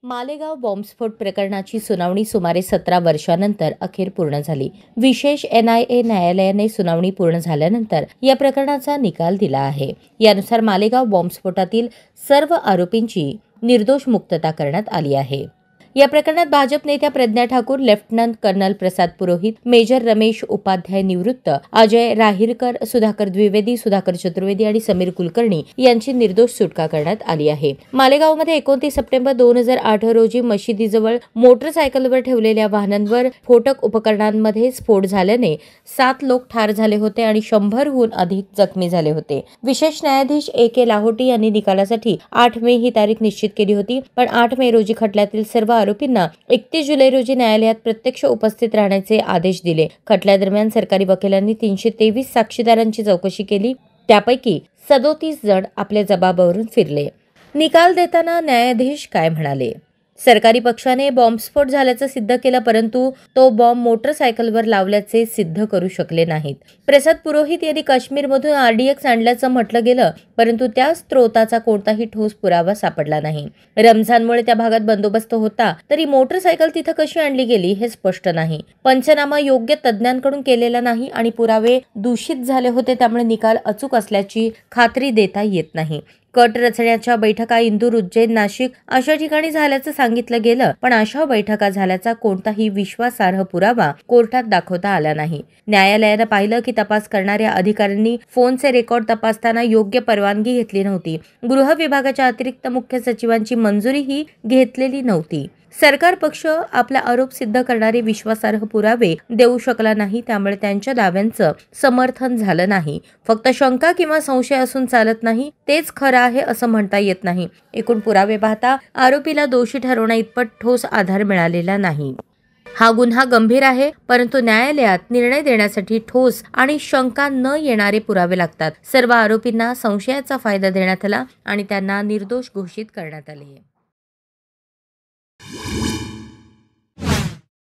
मालेगाव बॉम्बस्फोट प्रकरणाची सुनावणी सुमारे 17 वर्षांनंतर अखेर पूर्ण झाली। विशेष NIA न्यायालयाने सुनावणी पूर्ण झाल्यानंतर या प्रकरणाचा निकाल दिला आहे। यानुसार मालेगाव बॉम्बस्फोटातील सर्व आरोपींची निर्दोष मुक्तता करण्यात आली आहे। या प्रकरणात भाजप नेत्या Pragya Thakur, lieutenant colonel Prasad Purohit, major Ramesh Upadhyay निवृत्त, अजय राहिरकर, सुधाकर द्विवेदी, सुधाकर चतुर्वेदी आणि समीर कुलकर्णी यांची निर्दोष सुटका करण्यात आली आहे। मालेगावमध्ये 29 सप्टेंबर 2008 रोजी मशिदीजवळ मोटरसायकलवर ठेवलेल्या वाहनांवर स्फोटक उपकरणांमध्ये स्फोट झाल्याने 7 लोक ठार झाले होते आणि 100हून अधिक जखमी झाले होते। विशेष न्यायाधीश AK लाहोटी यांनी निकालासाठी 8 मे ही तारीख निश्चित केली होती, पण 8 मे रोजी खटल्यातील सर्व आरोपींना 31 जुलै रोजी न्यायालयात प्रत्यक्ष उपस्थित राहण्याचे आदेश दिले। खटल्यादरम्यान सरकारी वकिलांनी 323 साक्षीदारांची चौकशी केली, त्यापैकी 37 जण आपल्या जबाबावरून फिरले। निकाल देताना न्यायाधीश काय म्हणाले? सरकारी पक्षाने बॉम्बस्फोट झाल्याचं सिद्ध केलं, परंतु तो बॉम्ब मोटरसायकलवर लावल्याचे सिद्ध करू शकले नाहीत। प्रसाद पुरोहित यांनी काश्मीरमधून RDX आणल्याचं म्हटलं गेलं, परंतु त्या स्त्रोताचा कोणताही ठोस पुरावा सापडला नाही। रमजानमुळे त्या भागात बंदोबस्त होता, तरी मोटरसायकल तिथं कशी आणली गेली हे स्पष्ट नाही। पंचनामा योग्य तज्ज्ञांकडून केलेला नाही आणि पुरावे दूषित झाले होते, त्यामुळे निकाल अचूक असल्याची खात्री देता येत नाही। कट रचण्याच्या बैठका इंदूर, उज्जैन, नाशिक अशा ठिकाणी झाल्याचं सांगितलं गेलं, पण अशा बैठका झाल्याचा कोणताही विश्वासार्ह पुरावा कोर्टात दाखवता आला नाही। न्यायालयानं पाहिलं की तपास करणाऱ्या अधिकाऱ्यांनी फोनचे रेकॉर्ड तपासताना योग्य परवानगी घेतली नव्हती। गृह विभागाच्या अतिरिक्त मुख्य सचिवांची मंजुरीही घेतलेली नव्हती। सरकार पक्ष आपला आरोप सिद्ध करणारे विश्वासार्ह पुरावे देऊ शकला नाही, त्यामुळे त्यांच्या दाव्यांचं समर्थन झालं नाही। फक्त शंका किंवा संशय असून चालत नाही, तेच खरं आहे असं म्हणता येत नाही। एकूण पुरावे पाहता आरोपीला दोषी ठरवण्या इतपत ठोस आधार मिळालेला नाही। हा गुन्हा गंभीर आहे, परंतु न्यायालयात निर्णय देण्यासाठी ठोस आणि शंका न येणारे पुरावे लागतात। सर्व आरोपींना संशयाचा फायदा देण्यात आला आणि त्यांना निर्दोष घोषित करण्यात आले।